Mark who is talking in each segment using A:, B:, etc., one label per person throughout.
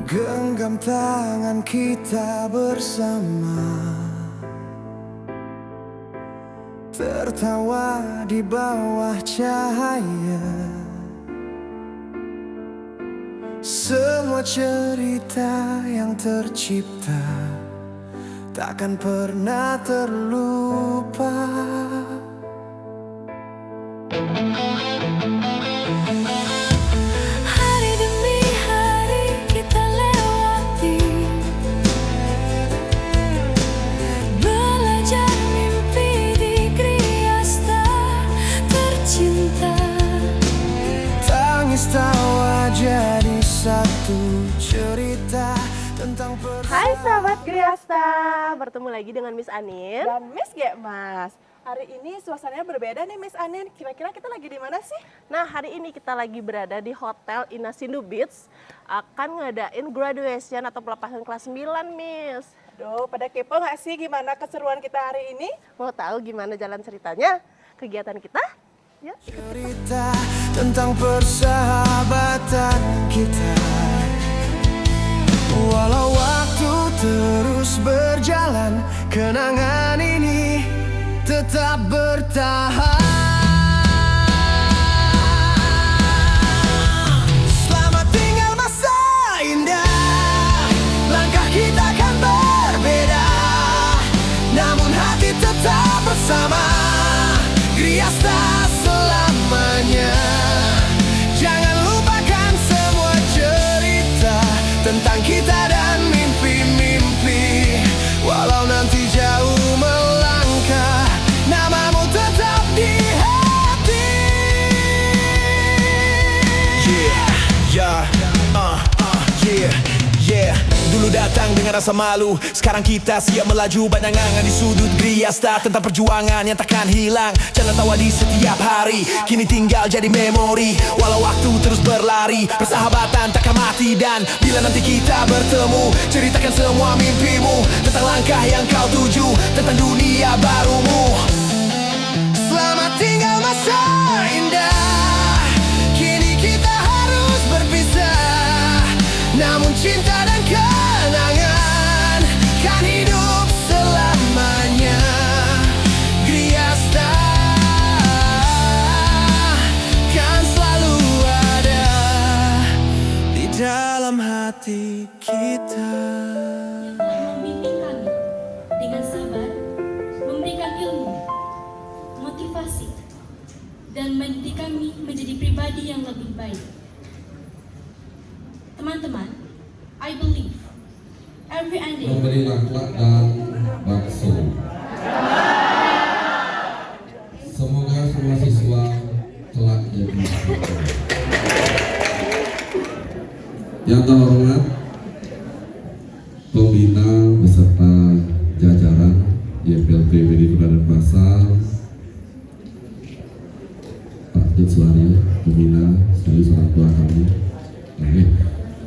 A: Genggam tangan kita bersama, tertawa di bawah cahaya. Semua cerita yang tercipta takkan pernah terlupa.
B: Hari demi hari kita lewati, belajar mimpi di Griasta tercinta.
A: Tangis tawa jadi satu cerita tentang
C: Hai sahabat Griasta, bertemu lagi dengan Miss Anin
D: Dan Miss Mas. Hari ini suasananya berbeda nih Miss Anin. Kira-kira kita lagi di mana sih?
C: Nah, hari ini kita lagi berada di Hotel Inasindu Beach, akan ngadain graduation atau pelepasan kelas 9, Miss.
D: Duh, pada kepo nggak sih gimana keseruan kita hari ini?
C: Mau tahu gimana jalan ceritanya? Kegiatan kita? Ya.
A: cerita tentang persahabatan kita. Walau waktu terus berjalan, kenangan ini tetap bertahan. Selamat tinggal masa indah, langkah kita kan berbeda, namun hati tetap bersama. Griasta selamanya. Jangan lupakan semua cerita tentang kita dan mimpi-mimpi. Walau nanti jauh melangkah, namamu tetap di hati. Yeah. Dulu datang dengan rasa malu, sekarang kita siap melaju. Banyak ngangan di sudut Griasta tentang perjuangan yang takkan hilang. Jangan tawa di setiap hari, kini tinggal jadi memori. Walau waktu terus berlari, persahabatan takkan mati. Dan bila nanti kita bertemu, ceritakan semua mimpimu tentang langkah yang kau tuju, tentang dunia barumu. Selamat tinggal masa indah, kini kita harus berpisah, namun cinta dan kenangan kan hidup selamanya. Griasta kan selalu ada di dalam hati kita.
E: Membimbing kami dengan sabar, memberikan ilmu, motivasi, dan mendidik kami menjadi pribadi yang lebih baik. Teman-teman, I believe every ending
F: memberi laklak dan bakso. Semoga semua siswa kelak jadi dokter. Yang terhormat pembina beserta jajaran YPLP WD dan Pasar, Pak Jutsuaryo, pembina sekaligus orang tua kami.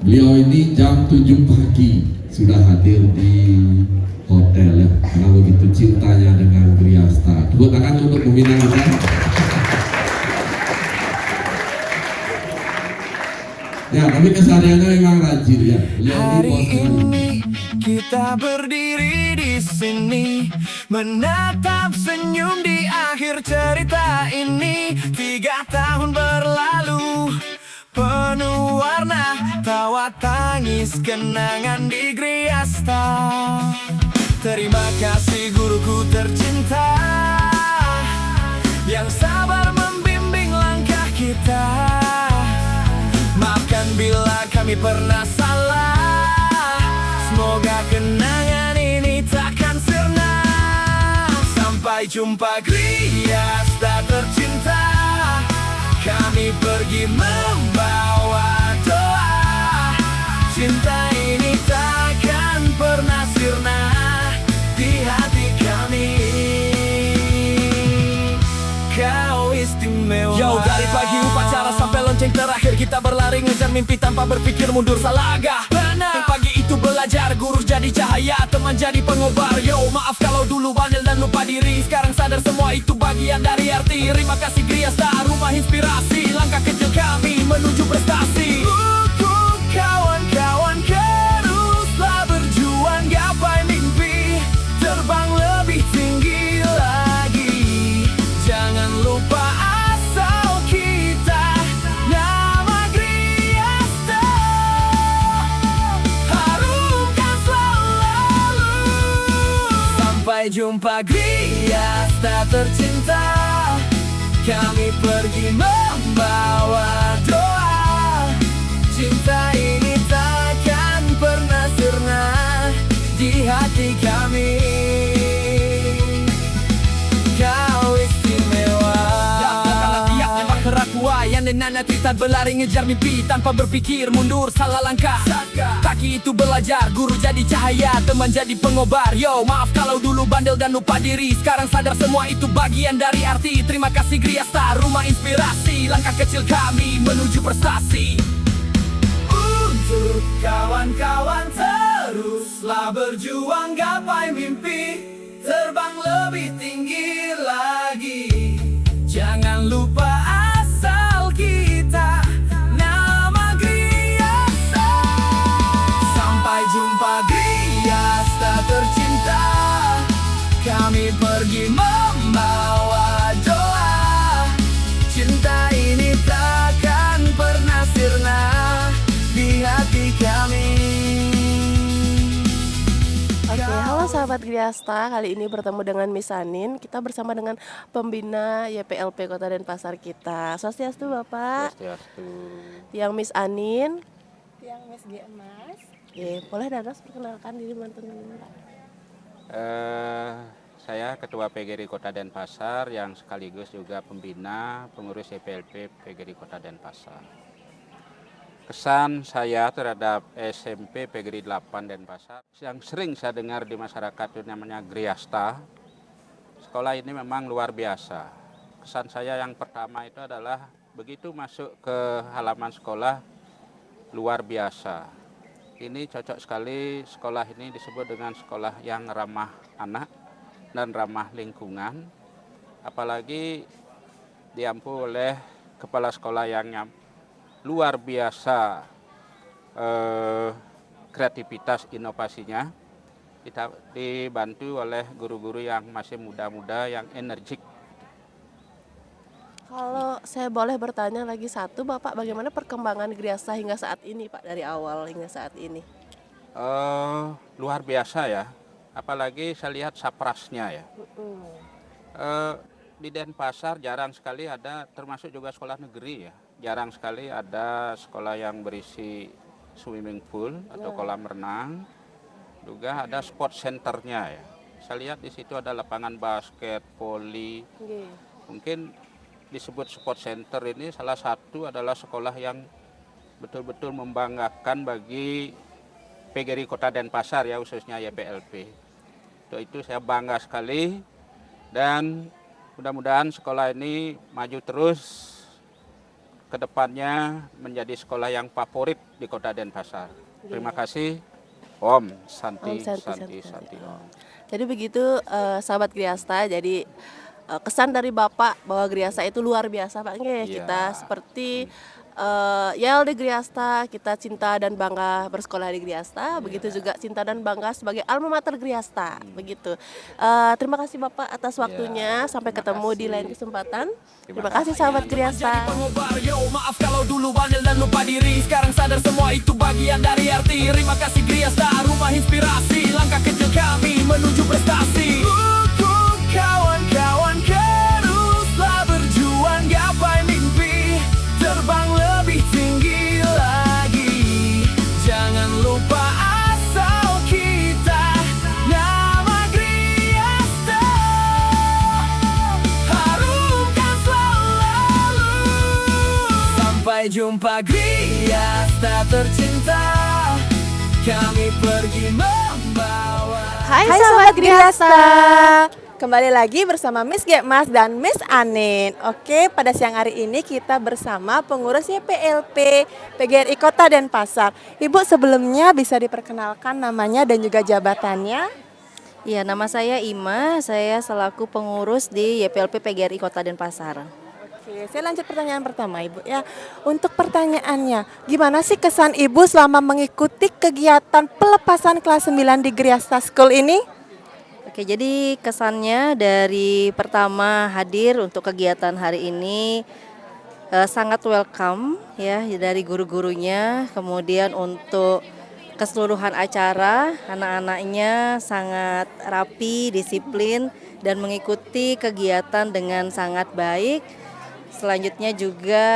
F: Beliau ini jam 7 pagi sudah hadir di hotel ya, karena begitu cintanya dengan Griasta. Tepuk tangan untuk pembina kita. Ya, tapi kesehariannya memang rajin ya. Beliau
A: Hari
F: bos kami.
A: ini kita berdiri di sini, menatap senyum di akhir cerita ini. 3 tahun berlalu, penuh warna, tawa tangis, kenangan di Griasta. Terima kasih guruku tercinta yang sabar membimbing langkah kita. Maafkan bila kami pernah salah, semoga kenangan ini takkan sirna. Sampai jumpa Griasta tercinta, kami pergi membawa doa. Cinta ini takkan pernah sirna di hati kami. Kau istimewa. Yo, dari pagi upacara sampai lonceng terakhir, kita berlari ngejar mimpi tanpa berpikir mundur. Salah agak benar, yang pagi itu belajar, guru jadi cahaya, teman jadi pengobar. Yo, maaf kalau dulu bandel dan lupa diri, sekarang sadar semua itu bagian dari arti. Terima kasih Griasta, rumah inspirasi, langkah kecil kami menuju prestasi. Kawan-kawan jumpa Griasta tercinta, kami pergi membawa doa. Cinta ini takkan pernah sirna di hati kami. Kau istimewa. Kerakuan dan nana Tristan berlari ngejar mimpi tanpa berpikir mundur salah langkah. Kaki itu belajar, guru jadi cahaya, teman jadi pengobar. Yo, maaf kalau dulu bandel dan lupa diri. Sekarang sadar semua itu bagian dari arti. Terima kasih Griasta, rumah inspirasi. Langkah kecil kami menuju prestasi. Untuk kawan-kawan teruslah berjuang, gapai mimpi, terbang lebih tinggi lagi. Jangan lupa asal kita, nama Griasta. Sampai jumpa Griasta tercinta, kami pergi membawa doa. Cinta ini takkan pernah sirna di hati kami.
C: Oke, halo sahabat Griasta. Kali ini bertemu dengan Miss Anin. Kita bersama dengan pembina YPLP Kota Denpasar kita. Swastiastu Bapak.
G: Swastiastu.
C: Yang Miss Anin.
D: Yang Miss Gemas.
C: Oke, boleh Dadas perkenalkan diri mantan dulu.
G: Saya Ketua PGRI Kota Denpasar yang sekaligus juga pembina pengurus YPLP PGRI Kota Denpasar. Kesan saya terhadap SMP PGRI 8 Denpasar yang sering saya dengar di masyarakat itu namanya Griasta. Sekolah ini memang luar biasa. Kesan saya yang pertama itu adalah begitu masuk ke halaman sekolah, luar biasa. Ini cocok sekali, sekolah ini disebut dengan sekolah yang ramah anak dan ramah lingkungan. Apalagi diampu oleh kepala sekolah yang luar biasa kreativitas inovasinya, dibantu oleh guru-guru yang masih muda-muda yang energik.
C: Kalau saya boleh bertanya lagi satu, Bapak, bagaimana perkembangan Griasta hingga saat ini, Pak, dari awal hingga saat ini?
G: Luar biasa ya, apalagi saya lihat saprasnya ya. Di Denpasar jarang sekali ada, termasuk juga sekolah negeri ya. Jarang sekali ada sekolah yang berisi swimming pool atau kolam renang. Juga ada sport centernya ya. Saya lihat di situ ada lapangan basket, voli. Mungkin disebut sport center ini salah satu adalah sekolah yang betul-betul membanggakan bagi PGRI Kota Denpasar ya, khususnya YPLP. Itu saya bangga sekali dan mudah-mudahan sekolah ini maju terus. Kedepannya menjadi sekolah yang favorit di Kota Denpasar. Terima kasih. Om Santi, Santi. Om.
C: Jadi begitu sahabat Griasta. Jadi kesan dari Bapak bahwa Griasta itu luar biasa, Pak. Kita seperti Yel di Griasta, kita cinta dan bangga bersekolah di Griasta. Begitu juga cinta dan bangga sebagai alma mater Griasta. Begitu. Terima kasih Bapak atas waktunya. Sampai ketemu di lain kesempatan. Terima kasih sahabat Griasta.
A: Yo, maaf kalau dulu bandel dan lupa diri. Sekarang sadar semua itu bagian dari arti. Terima kasih Griasta, rumah inspirasi. Langkah kecil kami menuju prestasi. Untuk kawan-kawan teruslah berjuang, gapai mimpi, terbang lebih tinggi lagi. Jangan lupa asal kita, nama Griasta. Harumkan selalu. Sampai jumpa Griasta tercinta, kami pergi membawa.
C: Hai
D: Hai Sobat Griasta. Kembali lagi bersama Miss Gemas dan Miss Anin. Oke, pada siang hari ini kita bersama pengurus YPLP PGRI Kota Denpasar. Ibu sebelumnya bisa diperkenalkan namanya dan juga jabatannya?
H: Ya, nama saya Ima, saya selaku pengurus di YPLP PGRI Kota Denpasar.
D: Oke, saya lanjut pertanyaan pertama Ibu ya. Untuk pertanyaannya, gimana sih kesan Ibu selama mengikuti kegiatan pelepasan kelas 9 di Griasta School ini?
H: Oke, jadi kesannya dari pertama hadir untuk kegiatan hari ini sangat welcome ya dari guru-gurunya. Kemudian untuk keseluruhan acara anak-anaknya sangat rapi, disiplin, dan mengikuti kegiatan dengan sangat baik. Selanjutnya juga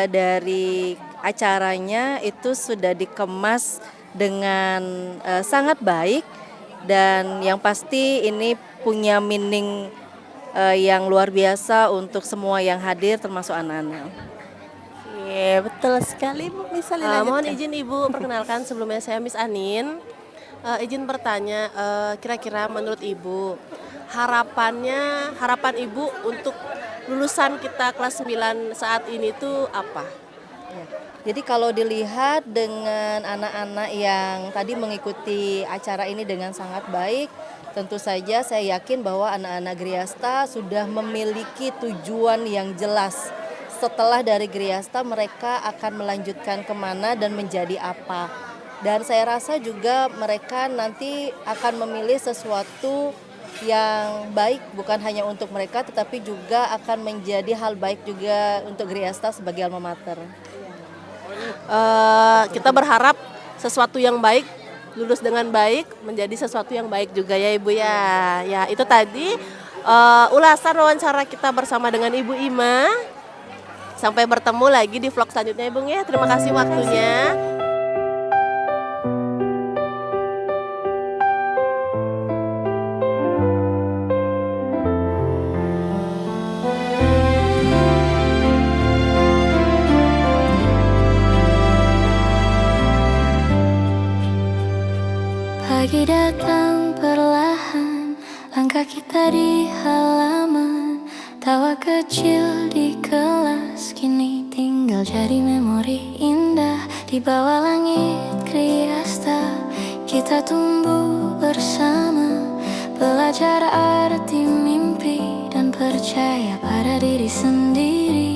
H: dari acaranya itu sudah dikemas dengan sangat baik, dan yang pasti ini punya meaning yang luar biasa untuk semua yang hadir termasuk anak-anak.
D: Iya, betul sekali Bu. Bisa
C: Mohon
D: dilanjutkan.
C: izin Ibu, perkenalkan sebelumnya saya Miss Anin. Izin bertanya, kira-kira menurut Ibu, harapan Ibu untuk lulusan kita kelas 9 saat ini tuh apa?
H: Jadi kalau dilihat dengan anak-anak yang tadi mengikuti acara ini dengan sangat baik, tentu saja saya yakin bahwa anak-anak Griasta sudah memiliki tujuan yang jelas. Setelah dari Griasta mereka akan melanjutkan kemana dan menjadi apa. Dan saya rasa juga mereka nanti akan memilih sesuatu yang baik bukan hanya untuk mereka tetapi juga akan menjadi hal baik juga untuk Griasta sebagai alma mater.
C: Kita berharap sesuatu yang baik, lulus dengan baik, menjadi sesuatu yang baik juga ya Ibu ya. Ya itu tadi ulasan wawancara kita bersama dengan Ibu Ima. Sampai bertemu lagi di vlog selanjutnya Ibu ya. Terima kasih waktunya.
B: Pagi datang perlahan, langkah kita di halaman. Tawa kecil di kelas kini tinggal jadi memori indah. Di bawah langit Griasta kita tumbuh bersama, belajar arti mimpi dan percaya pada diri sendiri.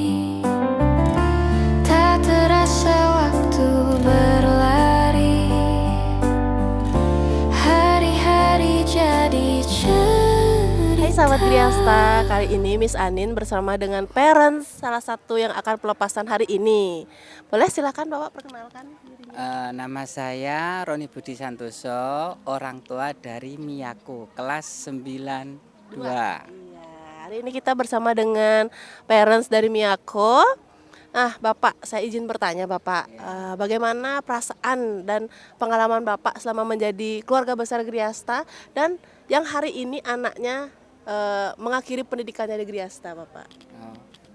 B: Tak terasa waktu berlari, hari-hari jadi cerita.
C: Hai sahabat Griasta, kali ini Miss Anin bersama dengan parents salah satu yang akan pelepasan hari ini. Boleh silakan Bapak perkenalkan dirinya.
I: Nama saya Roni Budi Santoso, orang tua dari Miyako, kelas 92.
C: Iya, hari ini kita bersama dengan parents dari Miyako. Bapak, saya izin bertanya Bapak, bagaimana perasaan dan pengalaman Bapak selama menjadi keluarga besar Griasta dan yang hari ini anaknya mengakhiri pendidikannya di Griasta, Bapak?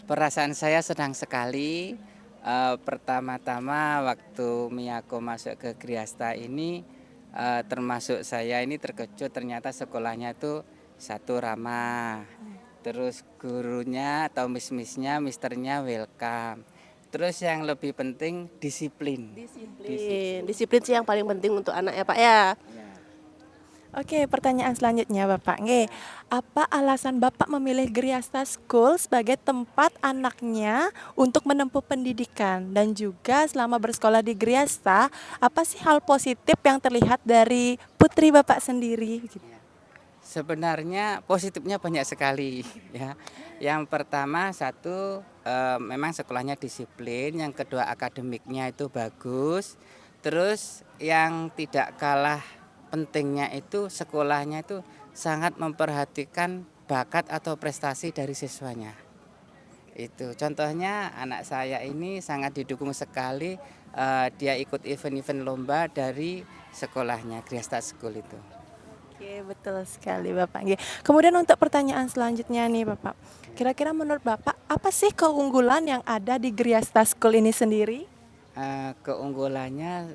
I: Perasaan saya senang sekali. Pertama-tama waktu Miyako masuk ke Griasta ini, termasuk saya ini terkejut, ternyata sekolahnya itu satu ramah. Terus gurunya atau misternya welcome. Terus yang lebih penting disiplin.
C: Disiplin sih yang paling penting untuk anak ya Pak ya.
D: Oke, pertanyaan selanjutnya Bapak. Nge, apa alasan Bapak memilih Griasta School sebagai tempat anaknya untuk menempuh pendidikan? Dan juga selama bersekolah di Griasta, apa sih hal positif yang terlihat dari putri Bapak sendiri?
I: Sebenarnya positifnya banyak sekali ya. Yang pertama satu memang sekolahnya disiplin, yang kedua akademiknya itu bagus. Terus yang tidak kalah pentingnya itu sekolahnya itu sangat memperhatikan bakat atau prestasi dari siswanya. Itu contohnya anak saya ini sangat didukung sekali, dia ikut event-event lomba dari sekolahnya Griasta School itu.
D: Oke, betul sekali Bapak. Kemudian untuk pertanyaan selanjutnya nih Bapak, kira-kira menurut Bapak apa sih keunggulan yang ada di Griasta School ini sendiri?
I: Keunggulannya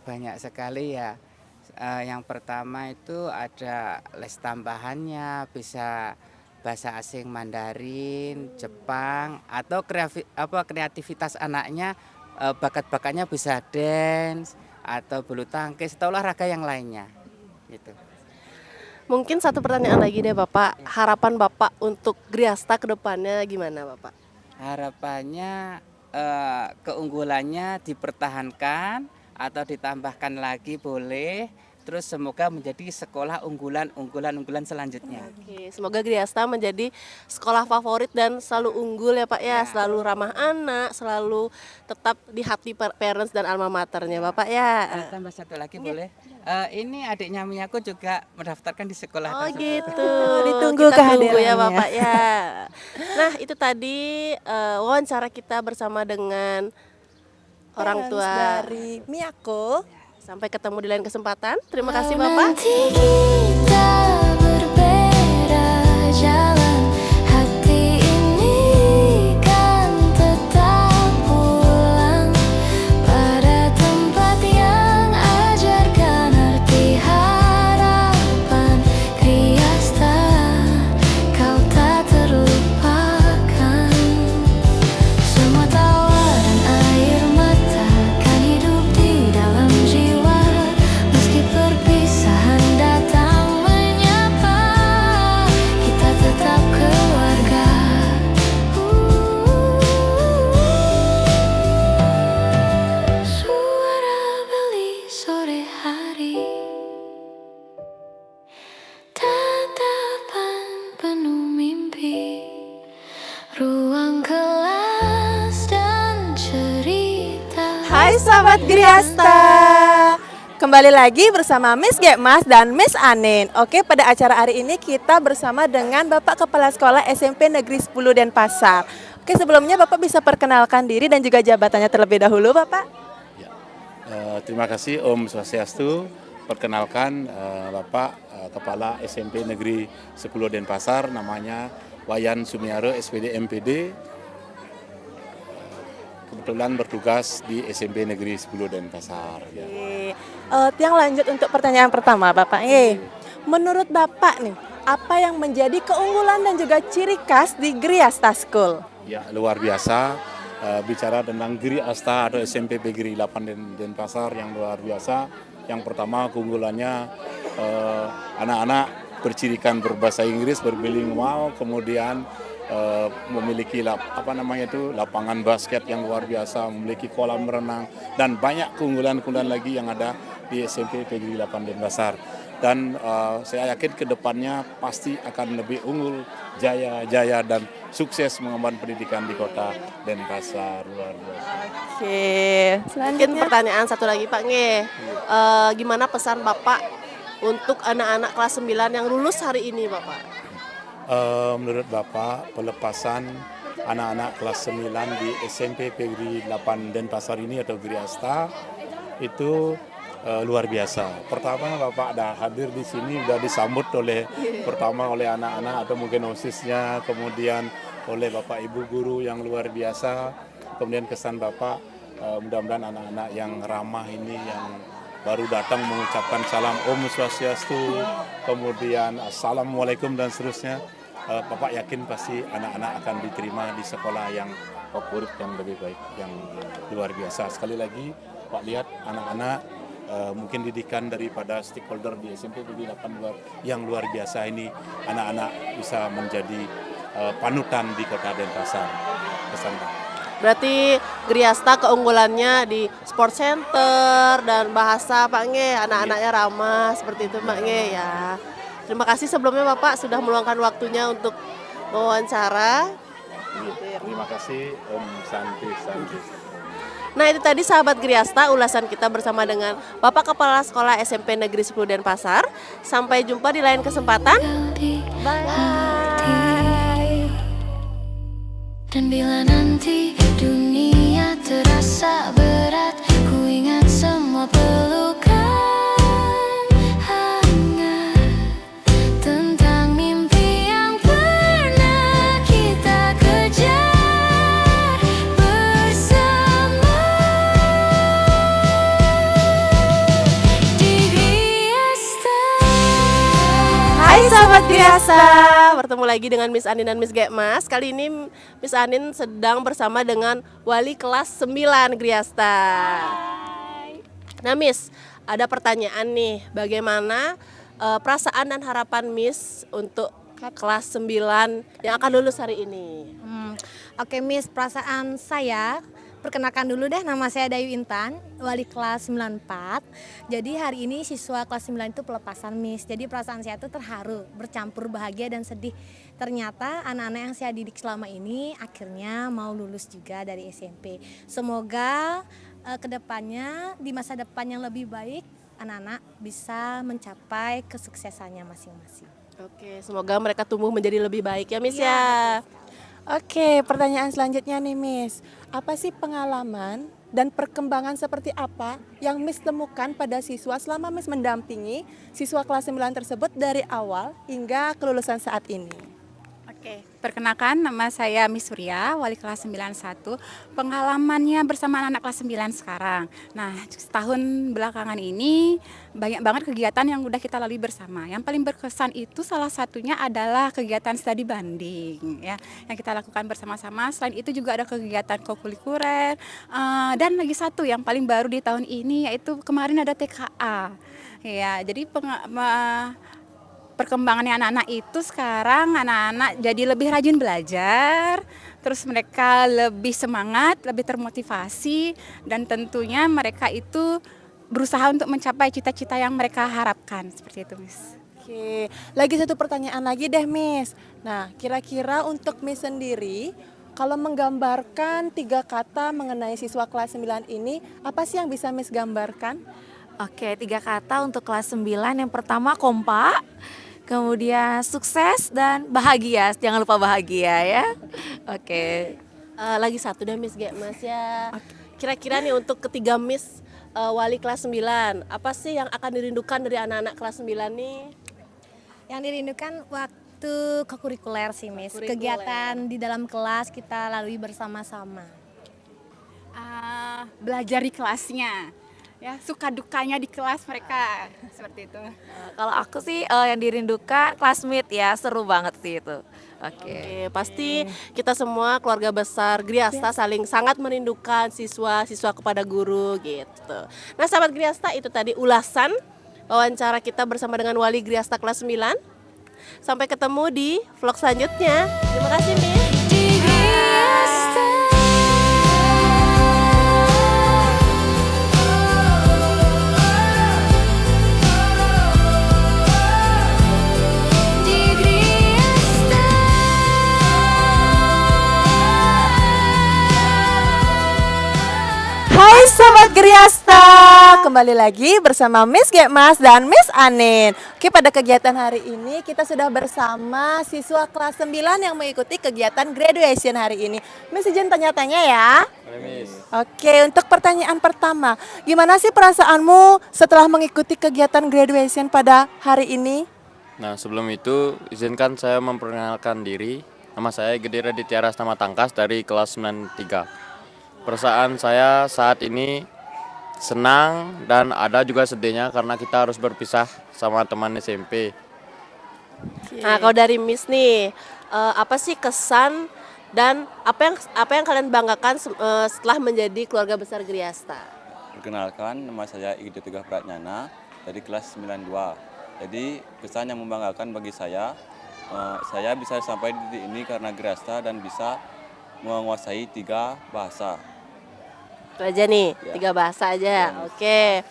I: banyak sekali ya. Yang pertama itu ada les tambahannya, bisa bahasa asing Mandarin, Jepang, atau kreativitas anaknya, bakat-bakatnya bisa dance atau bulu tangkis atau olahraga yang lainnya gitu.
C: Mungkin satu pertanyaan lagi deh Bapak, harapan Bapak untuk Griasta ke depannya gimana Bapak?
I: Harapannya keunggulannya dipertahankan atau ditambahkan lagi boleh, terus semoga menjadi sekolah unggulan selanjutnya.
C: Oke, semoga Griasta menjadi sekolah favorit dan selalu unggul ya Pak ya, selalu ramah anak, selalu tetap di hati parents dan alma maternya Bapak ya.
I: Tambah satu lagi boleh? Ini adiknya Miyako juga mendaftarkan di sekolah
C: Oh
I: tersebut.
C: gitu,
D: Ditunggu
C: kita tunggu ya
D: kehadirannya.
C: Bapak ya. Nah itu tadi wawancara kita bersama dengan orang
D: Parents
C: tua.
D: dari Miyako.
C: Sampai ketemu di lain kesempatan. Terima kasih Bapak.
B: Nanti kita berbeda jalan, hati ini kan tetap pulang pada tempat yang ajarkan arti harapan. Griasta, kau tak terlupakan. Semua tawa dan air mata kan hidup di dalam jiwa, meski perpisahan datang menyapa, kita tetap keluarga. Suara beli sore hari, tatapan penuh mimpi, ruang kelas dan cerita.
D: Hai sahabat Griasta, kembali lagi bersama Miss Gekmas dan Miss Anin. Oke, pada acara hari ini kita bersama dengan Bapak Kepala Sekolah SMP Negeri 10 Denpasar. Oke, sebelumnya Bapak bisa perkenalkan diri dan juga jabatannya terlebih dahulu Bapak.
J: Terima kasih Om Swastiastu. Perkenalkan Bapak Kepala SMP Negeri 10 Denpasar, namanya Wayan Sumiaro SPD MPD. Kebetulan bertugas di SMP Negeri 10 Denpasar. Ya.
D: Yang lanjut untuk pertanyaan pertama Bapak. Menurut Bapak nih, apa yang menjadi keunggulan dan juga ciri khas di Griasta School?
J: Ya, luar biasa. Bicara tentang Gri Asta atau SMP Negeri 8 Denpasar yang luar biasa. Yang pertama keunggulannya anak-anak bercirikan berbahasa Inggris, berbilingual, kemudian memiliki lapangan basket yang luar biasa, memiliki kolam renang dan banyak keunggulan-keunggulan lagi yang ada di SMP Negeri 8 Denpasar. Dan saya yakin ke depannya pasti akan lebih unggul, jaya dan sukses mengemban pendidikan di kota Denpasar. Luar biasa.
D: Oke,
C: Mungkin
D: selanjutnya
C: pertanyaan satu lagi Pak Nge. Gimana pesan Bapak untuk anak-anak kelas 9 yang lulus hari ini Bapak?
J: Menurut Bapak, pelepasan anak-anak kelas 9 di SMP Negeri 8 Denpasar ini atau Griasta itu luar biasa. Pertama Bapak dah hadir di sini, sudah disambut oleh anak-anak atau mungkin OSIS-nya, kemudian oleh Bapak Ibu guru yang luar biasa. Kemudian kesan Bapak, mudah-mudahan anak-anak yang ramah ini yang baru datang mengucapkan salam Om Swastiastu, kemudian Assalamualaikum dan seterusnya. Bapak yakin pasti anak-anak akan diterima di sekolah yang favorit, yang lebih baik, yang luar biasa. Sekali lagi Pak lihat anak-anak mungkin didikan daripada stakeholder di SMP Negeri 8 yang luar biasa ini, anak-anak bisa menjadi panutan di kota Denpasar. Pesan Pak.
C: Berarti Griasta keunggulannya di sport center dan bahasa Pak Nge, anak-anaknya ramah seperti itu Pak Nge ya. Terima kasih sebelumnya Bapak sudah meluangkan waktunya untuk wawancara.
J: Terima kasih Om Santi.
C: Nah itu tadi sahabat Griasta ulasan kita bersama dengan Bapak Kepala Sekolah SMP Negeri 10 Denpasar. Sampai jumpa di lain kesempatan.
B: Bye. Dan bila nanti dunia terasa berat, ku ingat semua pelukan hangat tentang mimpi yang pernah kita kejar bersama di Griasta.
C: Hai sahabat Griasta, bertemu lagi dengan Miss Anin dan Miss Gekmas. Kali ini Miss Anin sedang bersama dengan wali kelas 9 Griasta. Nah Miss, ada pertanyaan nih, bagaimana perasaan dan harapan Miss untuk kelas 9 yang akan lulus hari ini?
K: Oke Miss, perasaan saya Perkenalkan dulu deh, nama saya Dayu Intan, wali kelas 94. Jadi hari ini siswa kelas 9 itu pelepasan Miss. Jadi perasaan saya tuh terharu, bercampur bahagia dan sedih. Ternyata anak-anak yang saya didik selama ini akhirnya mau lulus juga dari SMP. Semoga kedepannya di masa depan yang lebih baik anak-anak bisa mencapai kesuksesannya masing-masing.
C: Oke, semoga mereka tumbuh menjadi lebih baik ya Miss
K: Iya,
C: ya.
D: Oke, pertanyaan selanjutnya nih Miss. Apa sih pengalaman dan perkembangan seperti apa yang Miss temukan pada siswa selama Miss mendampingi siswa kelas 9 tersebut dari awal hingga kelulusan saat ini?
L: Oke, perkenalkan nama saya Miss Surya, wali kelas 91. Pengalamannya bersama anak kelas 9 sekarang. Nah, setahun belakangan ini banyak banget kegiatan yang udah kita lalui bersama. Yang paling berkesan itu salah satunya adalah kegiatan studi banding ya, yang kita lakukan bersama-sama. Selain itu juga ada kegiatan kokulikuler dan lagi satu yang paling baru di tahun ini yaitu kemarin ada TKA. Ya, jadi perkembangannya anak-anak itu sekarang anak-anak jadi lebih rajin belajar, terus mereka lebih semangat, lebih termotivasi, dan tentunya mereka itu berusaha untuk mencapai cita-cita yang mereka harapkan, seperti itu Miss.
D: Oke, lagi satu pertanyaan lagi deh Miss. Nah, kira-kira untuk Miss sendiri, kalau menggambarkan 3 kata mengenai siswa kelas 9 ini, apa sih yang bisa Miss gambarkan?
M: Oke, 3 kata untuk kelas 9. Yang pertama kompak, kemudian sukses dan bahagia. Jangan lupa bahagia ya. Oke.
C: Lagi satu deh Miss Mas ya. Kira-kira nih untuk ketiga Miss wali kelas 9, apa sih yang akan dirindukan dari anak-anak kelas 9 nih?
K: Yang dirindukan waktu kokurikuler sih Miss.
C: Kokurikuler.
K: Kegiatan di dalam kelas kita lalui bersama-sama.
L: Belajar di kelasnya. Ya, suka dukanya di kelas mereka seperti itu.
M: Kalau aku sih yang dirindukan classmate ya, seru banget sih itu.
C: Oke, pasti kita semua keluarga besar Griasta saling sangat merindukan siswa-siswa kepada guru gitu. Nah, sahabat Griasta, itu tadi ulasan wawancara kita bersama dengan wali Griasta kelas 9. Sampai ketemu di vlog selanjutnya. Terima kasih Miss.
B: Di Griasta. Di Griasta.
D: Hai Sobat Griasta, kembali lagi bersama Miss Mas dan Miss Anin. Oke, pada kegiatan hari ini kita sudah bersama siswa kelas 9 yang mengikuti kegiatan graduation hari ini. Miss izin tanya-tanya ya. Oke, untuk pertanyaan pertama, gimana sih perasaanmu setelah mengikuti kegiatan graduation pada hari ini?
N: Nah, sebelum itu izinkan saya memperkenalkan diri. Nama saya Gede Raditya Rastama Tangkas dari kelas 93. Perasaan saya saat ini senang dan ada juga sedihnya karena kita harus berpisah sama teman SMP.
C: Nah, kalau dari Miss nih, apa sih kesan dan apa yang kalian banggakan setelah menjadi keluarga besar Griasta?
O: Perkenalkan, nama saya Igdo Teguh Pratnyana dari kelas 92. Jadi kesan yang membanggakan bagi saya bisa sampai di titik ini karena Griasta dan bisa menguasai 3 bahasa.
C: Itu aja nih,
O: Ya.
C: 3 bahasa aja. Oke.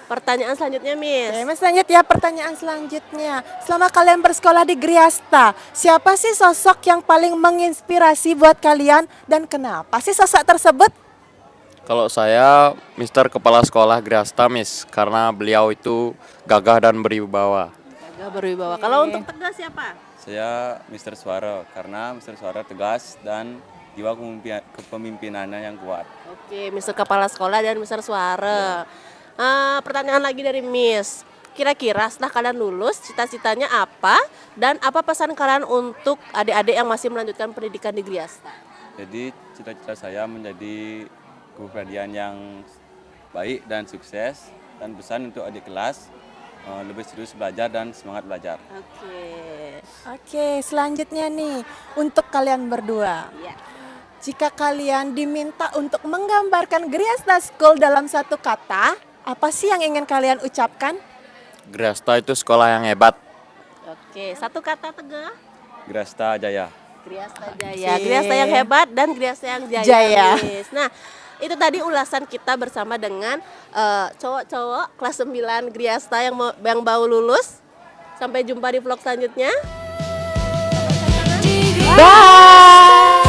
C: Pertanyaan selanjutnya Miss.
D: Oke, Mas lanjut ya, pertanyaan selanjutnya. Selama kalian bersekolah di Griasta, siapa sih sosok yang paling menginspirasi buat kalian dan kenapa sih sosok tersebut?
N: Kalau saya Mister Kepala Sekolah Griasta Miss, karena beliau itu gagah dan berwibawa.
C: Agak berwibawa. Kalau untuk tegas siapa?
O: Saya Mr. Suara karena Mr. Suara tegas dan jiwa kepemimpinannya yang kuat.
C: Oke, Mister Kepala Sekolah dan Mister Suara. Pertanyaan lagi dari Miss. Kira-kira setelah kalian lulus, cita-citanya apa? Dan apa pesan kalian untuk adik-adik yang masih melanjutkan pendidikan di Griasta?
O: Jadi cita-cita saya menjadi kepribadian yang baik dan sukses, dan pesan untuk adik kelas lebih serius belajar dan semangat belajar.
D: Oke, selanjutnya nih untuk kalian berdua. Jika kalian diminta untuk menggambarkan Griasta School dalam 1 kata, apa sih yang ingin kalian ucapkan?
N: Griasta itu sekolah yang hebat.
C: Oke, 1 kata Teguh.
O: Griasta Jaya.
C: Griasta Jaya, Griasta yang hebat dan Griasta yang jaya.
D: Jaya.
C: Miss. Nah, itu tadi ulasan kita bersama dengan cowok-cowok kelas 9 Griasta yang baru lulus. Sampai jumpa di vlog selanjutnya.
D: Bye.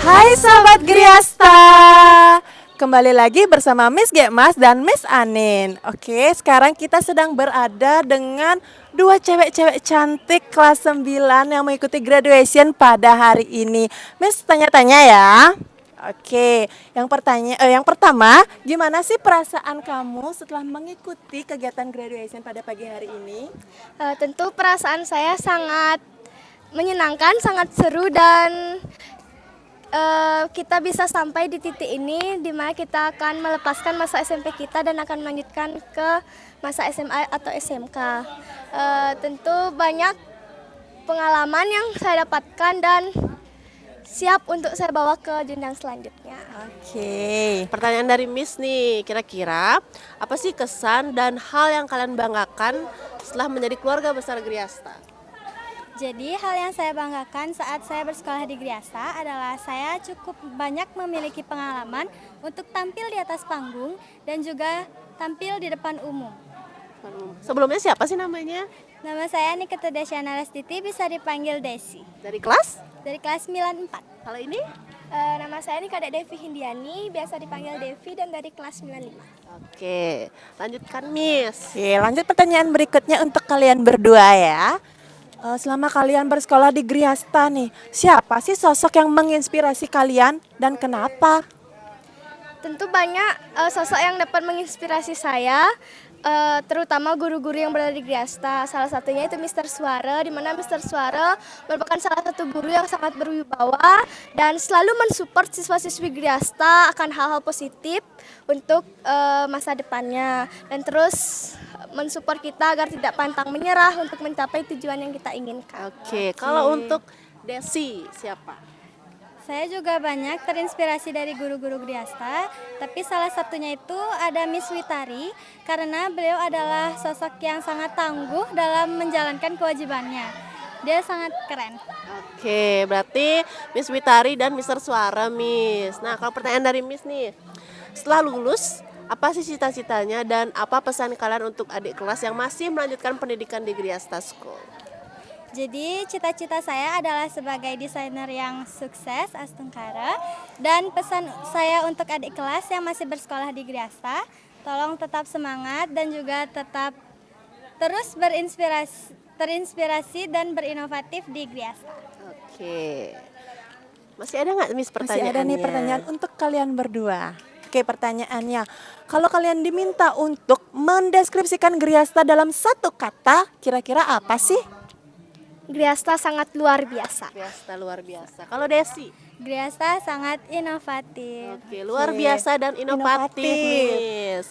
D: Hai Sobat Griasta, kembali lagi bersama Miss Gekmas dan Miss Anin. Oke, sekarang kita sedang berada dengan dua cewek-cewek cantik kelas 9 yang mengikuti graduation pada hari ini. Miss tanya-tanya ya. Oke, yang pertama, gimana sih perasaan kamu setelah mengikuti kegiatan graduation pada pagi hari ini?
P: Tentu perasaan saya sangat menyenangkan, sangat seru dan kita bisa sampai di titik ini di mana kita akan melepaskan masa SMP kita dan akan melanjutkan ke masa SMA atau SMK. Tentu banyak pengalaman yang saya dapatkan dan siap untuk saya bawa ke jenjang selanjutnya.
C: Oke, pertanyaan dari Miss nih, kira-kira apa sih kesan dan hal yang kalian banggakan setelah menjadi keluarga besar Griasta?
K: Jadi hal yang saya banggakan saat saya bersekolah di Griasta adalah saya cukup banyak memiliki pengalaman untuk tampil di atas panggung dan juga tampil di depan umum.
C: Sebelumnya siapa sih namanya?
K: Nama saya Nikita Desyana Lestiti, bisa dipanggil Desi.
C: Dari kelas?
K: Dari kelas 94.
C: Kalau ini?
P: Nama saya ini Kadek Devi Hindiani, biasa dipanggil Devi dan dari kelas 95.
C: Oke, lanjutkan Miss.
D: Oke, lanjut pertanyaan berikutnya untuk kalian berdua ya. Selama kalian bersekolah di Griasta nih, siapa sih sosok yang menginspirasi kalian dan kenapa?
P: Tentu banyak sosok yang dapat menginspirasi saya, terutama guru-guru yang berada di Griasta. Salah satunya itu Mr. Suara, di mana Mr. Suara merupakan salah satu guru yang sangat berwibawa dan selalu mensupport siswa-siswi Griasta akan hal-hal positif untuk masa depannya. Dan terus mensupport kita agar tidak pantang menyerah untuk mencapai tujuan yang kita inginkan.
C: Oke, kalau untuk Desi siapa?
K: Saya juga banyak terinspirasi dari guru-guru Griasta, tapi salah satunya itu ada Miss Witari karena beliau adalah sosok yang sangat tangguh dalam menjalankan kewajibannya. Dia sangat keren.
C: Oke, berarti Miss Witari dan Mr. Suara, Miss. Nah, kalau pertanyaan dari Miss nih, setelah lulus, apa sih cita-citanya dan apa pesan kalian untuk adik kelas yang masih melanjutkan pendidikan di Griasta School?
K: Jadi cita-cita saya adalah sebagai desainer yang sukses Astungkara, dan pesan saya untuk adik kelas yang masih bersekolah di Griasta, tolong tetap semangat dan juga tetap terus terinspirasi dan berinovatif di Griasta.
C: Oke. Masih ada nggak Miss pertanyaannya?
D: Masih ada nih pertanyaan untuk kalian berdua. Oke, pertanyaannya, kalau kalian diminta untuk mendeskripsikan Griasta dalam satu kata, kira-kira apa sih?
P: Griasta sangat luar biasa.
C: Griasta luar biasa. Kalau Desi?
K: Griasta sangat inovatif.
C: Oke, luar biasa dan inovatif, Miss.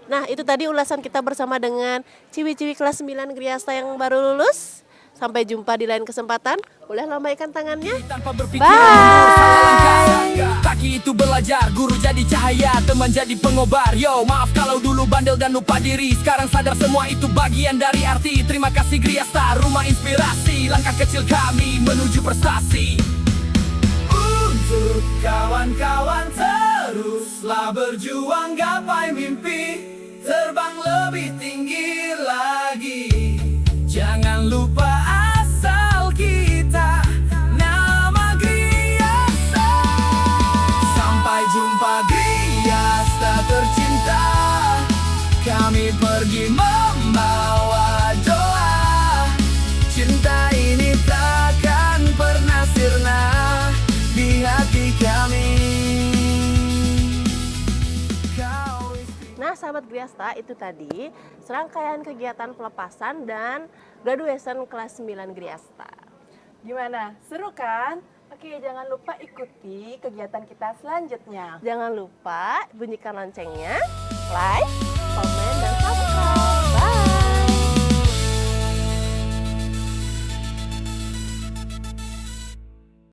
C: Nah, itu tadi ulasan kita bersama dengan ciwi-ciwi kelas 9 Griasta yang baru lulus. Sampai jumpa di lain kesempatan. Boleh lambaikan tangannya.
A: Tanpa berpikir bye. Kaki itu belajar, guru jadi cahaya, teman jadi pengobar. Yo, maaf kalau dulu bandel dan lupa diri. Sekarang sadar semua itu bagian dari arti. Terima kasih Griasta, rumah inspirasi. Langkah kecil kami menuju prestasi. Untuk kawan-kawan teruslah berjuang, gapai mimpi, terbang lebih tinggi lagi. Jangan lupa asal kita, nama Griasta. Sampai jumpa Griasta tercinta. Kami pergi membawa doa. Cinta ini takkan pernah sirna di hati kami.
C: Nah, sahabat Griasta, itu tadi serangkaian kegiatan pelepasan dan graduation kelas 9 Griasta.
D: Gimana? Seru kan? Oke, jangan lupa ikuti kegiatan kita selanjutnya.
C: Jangan lupa bunyikan loncengnya, like,